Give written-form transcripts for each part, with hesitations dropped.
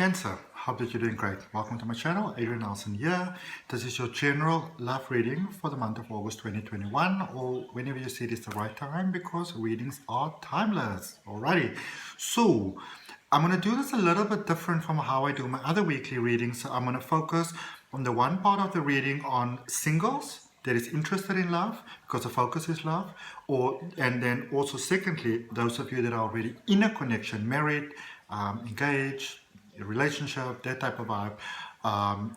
Cancer, hope that you're doing great. Welcome to my channel, Adrian Nelson here. This is your general love reading for the month of August 2021, or whenever you see it is the right time, because readings are timeless. Alrighty, so I'm going to do this a little bit different from how I do my other weekly readings. So I'm going to focus on the one part of the reading on singles that is interested in love, because the focus is love, and then also secondly, those of you that are already in a connection, married, engaged, a relationship, that type of vibe,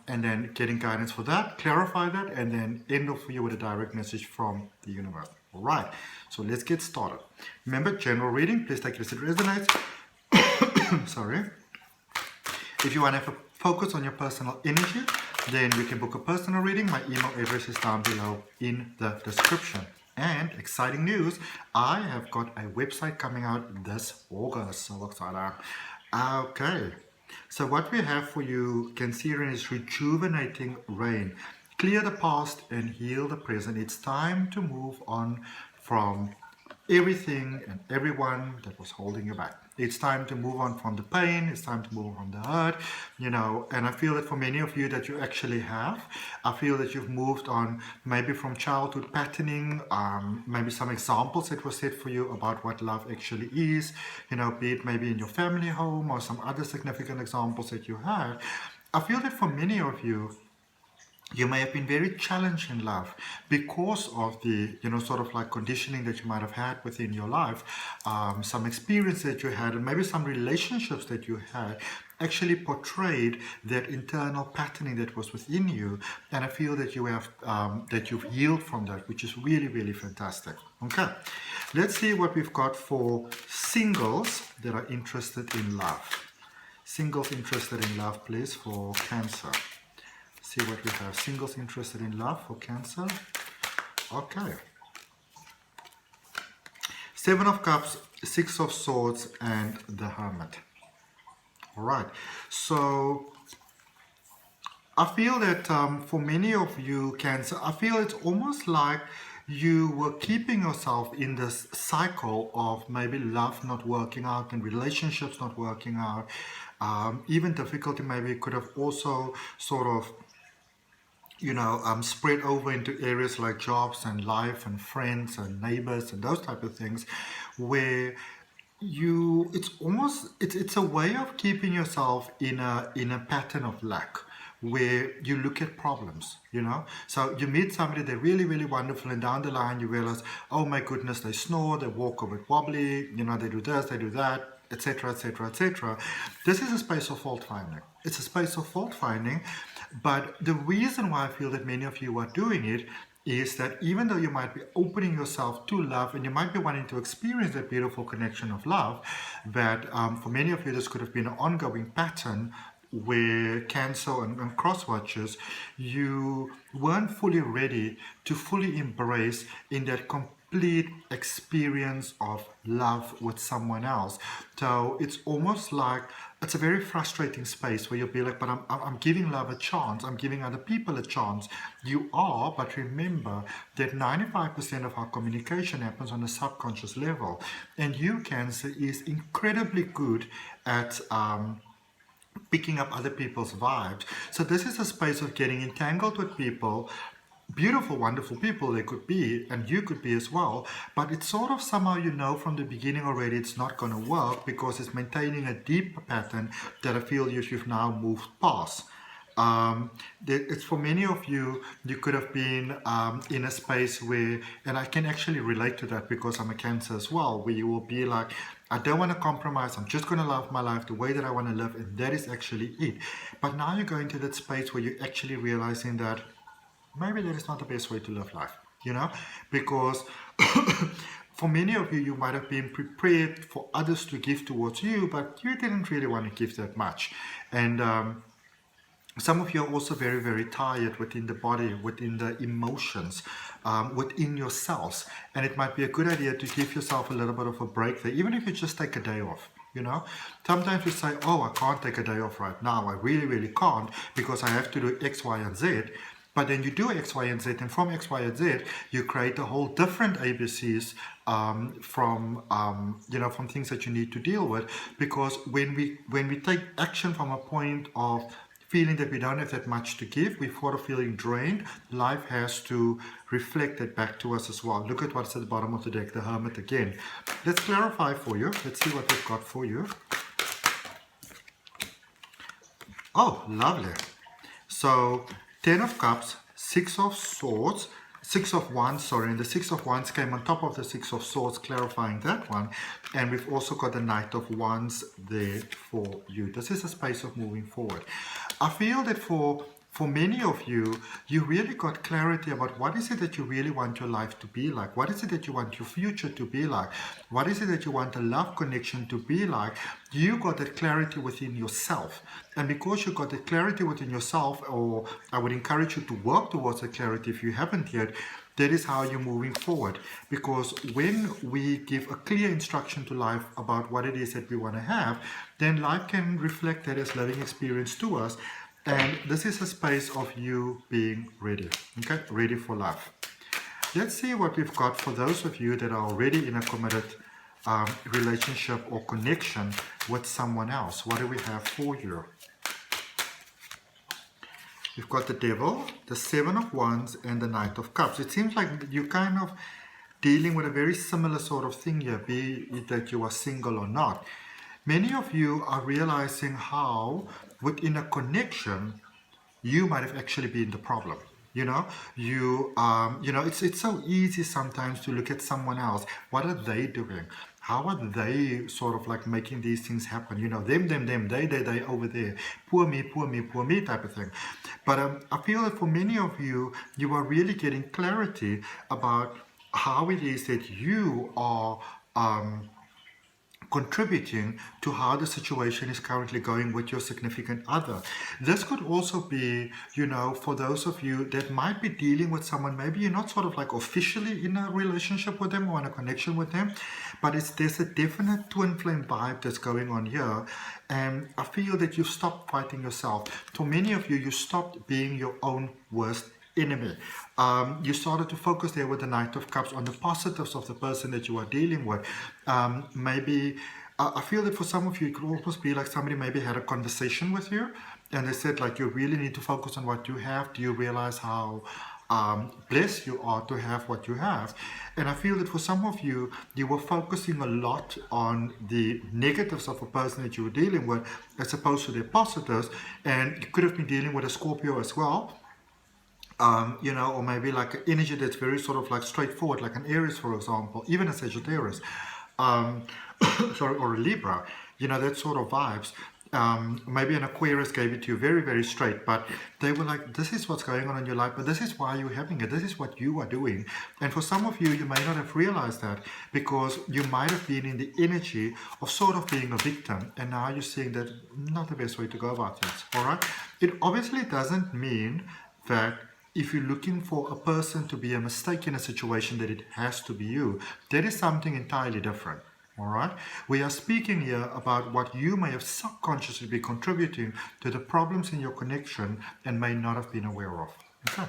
and then getting guidance for that, clarify that, and then end off for you with a direct message from the universe. All right, so let's get started. Remember, general reading, please take it as it resonates. Sorry. If you want to have a focus on your personal energy, then you can book a personal reading. My email address is down below in the description. And exciting news, I have got a website coming out this August. So excited. Okay. So what we have for you, Cancerian, is rejuvenating rain. Clear the past and heal the present. It's time to move on from everything and everyone that was holding you back. It's time to move on from the pain. It's time to move on from the hurt, and I feel that for many of you that you actually have, I feel that you've moved on maybe from childhood patterning, maybe some examples that were set for you about what love actually is, be it maybe in your family home or some other significant examples that you had. I feel that for many of you, you may have been very challenged in love because of the, sort of like conditioning that you might have had within your life, some experience that you had, and maybe some relationships that you had actually portrayed that internal patterning that was within you. And I feel that you have, that you've healed from that, which is really, really fantastic. Okay, let's see what we've got for singles that are interested in love. Singles interested in love, please, for Cancer. See what we have. Singles interested in love for Cancer. Okay. Seven of Cups, Six of Swords, and the Hermit. All right. So I feel that for many of you, Cancer, I feel it's almost like you were keeping yourself in this cycle of maybe love not working out and relationships not working out. Even difficulty maybe could have also sort of spread over into areas like jobs and life and friends and neighbors and those type of things, where it's a way of keeping yourself in a pattern of lack, where you look at problems, So you meet somebody, they're really, really wonderful, and down the line you realize, oh my goodness, they snore, they walk a bit wobbly, they do this, they do that, etc., etc., etc. This is a space of fault finding. It's a space of fault finding. But the reason why I feel that many of you are doing it is that even though you might be opening yourself to love and you might be wanting to experience that beautiful connection of love, that for many of you this could have been an ongoing pattern where Cancer and cross watchers, you weren't fully ready to fully embrace in that complete experience of love with someone else. So it's almost like it's a very frustrating space where you'll be like, but I'm giving love a chance, I'm giving other people a chance. You are, but remember that 95% of our communication happens on a subconscious level, and you, Cancer, is incredibly good at picking up other people's vibes. So this is a space of getting entangled with people, beautiful, wonderful people they could be, and you could be as well, but it's sort of somehow from the beginning already it's not going to work because it's maintaining a deeper pattern that I feel you've now moved past. It's for many of you, you could have been in a space where, and I can actually relate to that because I'm a Cancer as well, where you will be like, I don't want to compromise, I'm just going to love my life the way that I want to live, and that is actually it. But now you're going to that space where you're actually realizing that maybe that is not the best way to live life, because for many of you, you might have been prepared for others to give towards you, but you didn't really want to give that much. And some of you are also very, very tired within the body, within the emotions, within yourselves. And it might be a good idea to give yourself a little bit of a break there, even if you just take a day off. Sometimes we say, oh, I can't take a day off right now. I really, really can't because I have to do X, Y, and Z. But then you do X, Y, and Z, and from X, Y, and Z, you create a whole different ABCs from things that you need to deal with. Because when we take action from a point of feeling that we don't have that much to give, we're sort of feeling drained, life has to reflect that back to us as well. Look at what's at the bottom of the deck, the Hermit again. Let's clarify for you. Let's see what we've got for you. Oh, lovely. So, 10 of Cups, 6 of Swords, 6 of Wands, sorry, and the 6 of Wands came on top of the 6 of Swords, clarifying that one. And we've also got the Knight of Wands there for you. This is a space of moving forward. I feel that for many of you, you really got clarity about what is it that you really want your life to be like? What is it that you want your future to be like? What is it that you want a love connection to be like? You got that clarity within yourself. And because you got that clarity within yourself, or I would encourage you to work towards that clarity if you haven't yet, that is how you're moving forward. Because when we give a clear instruction to life about what it is that we want to have, then life can reflect that as living experience to us. And this is a space of you being ready, okay? Ready for love. Let's see what we've got for those of you that are already in a committed relationship or connection with someone else. What do we have for you? We've got the Devil, the 7 of Wands, and the Knight of Cups. It seems like you're kind of dealing with a very similar sort of thing here, be it that you are single or not. Many of you are realizing how within a connection you might have actually been the problem. It's so easy sometimes to look at someone else. What are they doing? How are they sort of like making these things happen? Them, they over there. Poor me type of thing. But I feel that for many of you, you are really getting clarity about how it is that you are contributing to how the situation is currently going with your significant other. This could also be, for those of you that might be dealing with someone, maybe you're not sort of like officially in a relationship with them or in a connection with them, but there's a definite twin flame vibe that's going on here. And I feel that you've stopped fighting yourself. For many of you, you stopped being your own worst enemy. You started to focus there with the Knight of Cups on the positives of the person that you are dealing with. Maybe I feel that for some of you it could almost be like somebody maybe had a conversation with you and they said like you really need to focus on what you have. Do you realize how blessed you are to have what you have? And I feel that for some of you, you were focusing a lot on the negatives of a person that you were dealing with as opposed to their positives. And you could have been dealing with a Scorpio as well. Or maybe like an energy that's very sort of like straightforward, like an Aries, for example, even a Sagittarius, or a Libra, that sort of vibes. Maybe an Aquarius gave it to you very, very straight, but they were like, this is what's going on in your life, but this is why you're having it. This is what you are doing. And for some of you, you may not have realized that because you might have been in the energy of sort of being a victim. And now you're seeing that not the best way to go about things. All right. It obviously doesn't mean that if you're looking for a person to be a mistake in a situation that it has to be you, that is something entirely different. All right. We are speaking here about what you may have subconsciously be contributing to the problems in your connection and may not have been aware of. Okay.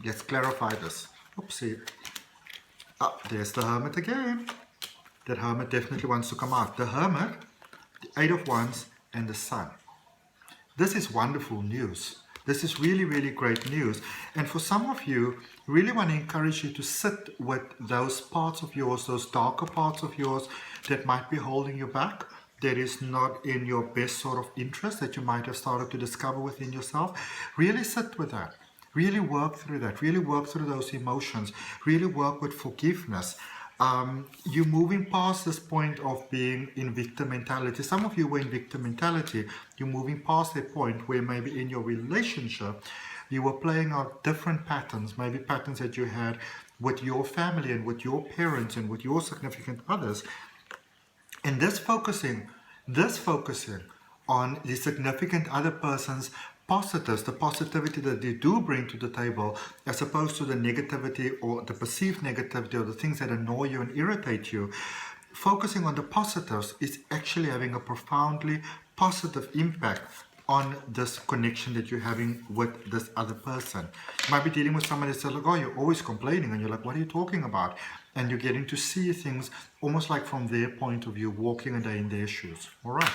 Let's clarify this. Oopsie. There's the Hermit again. That Hermit definitely wants to come out. The Hermit, the 8 of Wands, and the Sun. This is wonderful news. This is really, really great news. And for some of you, really want to encourage you to sit with those parts of yours, those darker parts of yours that might be holding you back, that is not in your best sort of interest, that you might have started to discover within yourself. Really sit with that. Really work through that. Really work through those emotions. Really work with forgiveness. You're moving past this point of being in victim mentality. Some of you were in victim mentality. You're moving past that point where maybe in your relationship, you were playing out different patterns, maybe patterns that you had with your family and with your parents and with your significant others. And this focusing on the significant other person's positives, the positivity that they do bring to the table, as opposed to the negativity or the perceived negativity or the things that annoy you and irritate you. Focusing on the positives is actually having a profoundly positive impact on this connection that you're having with this other person. You might be dealing with somebody that's like, oh, you're always complaining, and you're like, what are you talking about? And you're getting to see things almost like from their point of view, walking a day in their shoes. All right.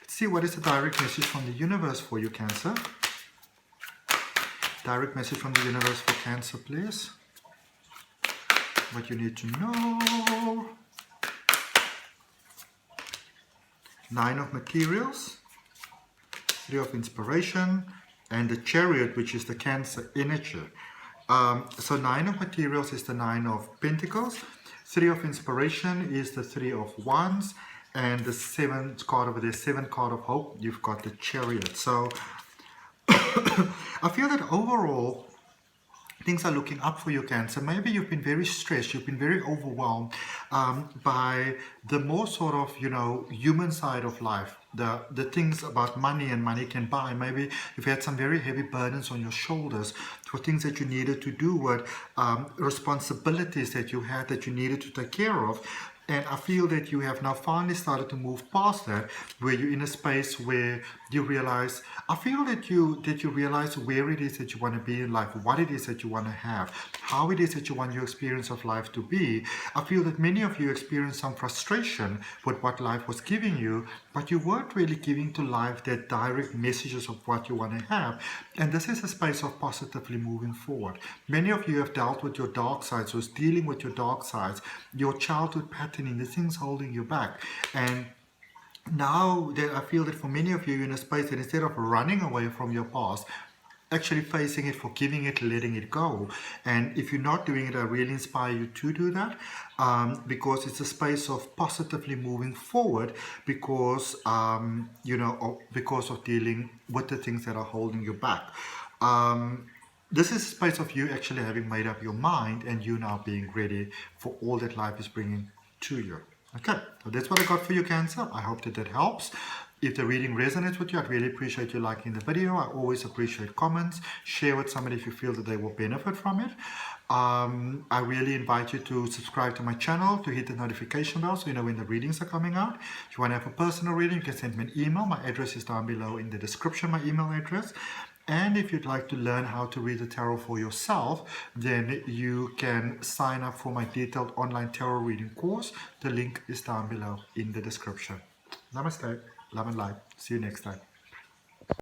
Let's see what is the direct message from the universe for you, Cancer. Direct message from the universe for Cancer, please. What you need to know. 9 of Materials, 3 of Inspiration, and the Chariot, which is the Cancer energy. So 9 of Materials is the 9 of Pentacles, 3 of Inspiration is the 3 of Wands, and the 7th card over there, 7th card of Hope, you've got the Chariot. So I feel that overall, things are looking up for you, Cancer. Maybe you've been very stressed, you've been very overwhelmed by the more sort of, human side of life, the things about money and money can buy. Maybe you've had some very heavy burdens on your shoulders for things that you needed to do, with responsibilities that you had that you needed to take care of. And I feel that you have now finally started to move past that, where you're in a space where you realize, I feel that you realize where it is that you want to be in life, what it is that you want to have, how it is that you want your experience of life to be. I feel that many of you experienced some frustration with what life was giving you, but you weren't really giving to life that direct messages of what you want to have. And this is a space of positively moving forward. Many of you have dealt with your dark sides, so it's dealing with your dark sides, your childhood patterning, the things holding you back. And now that I feel that for many of you, you're in a space that instead of running away from your past, actually facing it, forgiving it, letting it go. And if you're not doing it, I really inspire you to do that, because it's a space of positively moving forward, because because of dealing with the things that are holding you back. This is a space of you actually having made up your mind, and you now being ready for all that life is bringing to you. Okay, so that's what I got for you, Cancer. I hope that helps. If the reading resonates with you, I'd really appreciate you liking the video. I always appreciate comments. Share with somebody if you feel that they will benefit from it. I really invite you to subscribe to my channel, to hit the notification bell so you know when the readings are coming out. If you want to have a personal reading, you can send me an email. My address is down below in the description, my email address. And if you'd like to learn how to read the tarot for yourself, then you can sign up for my detailed online tarot reading course. The link is down below in the description. Namaste. Love and light. See you next time.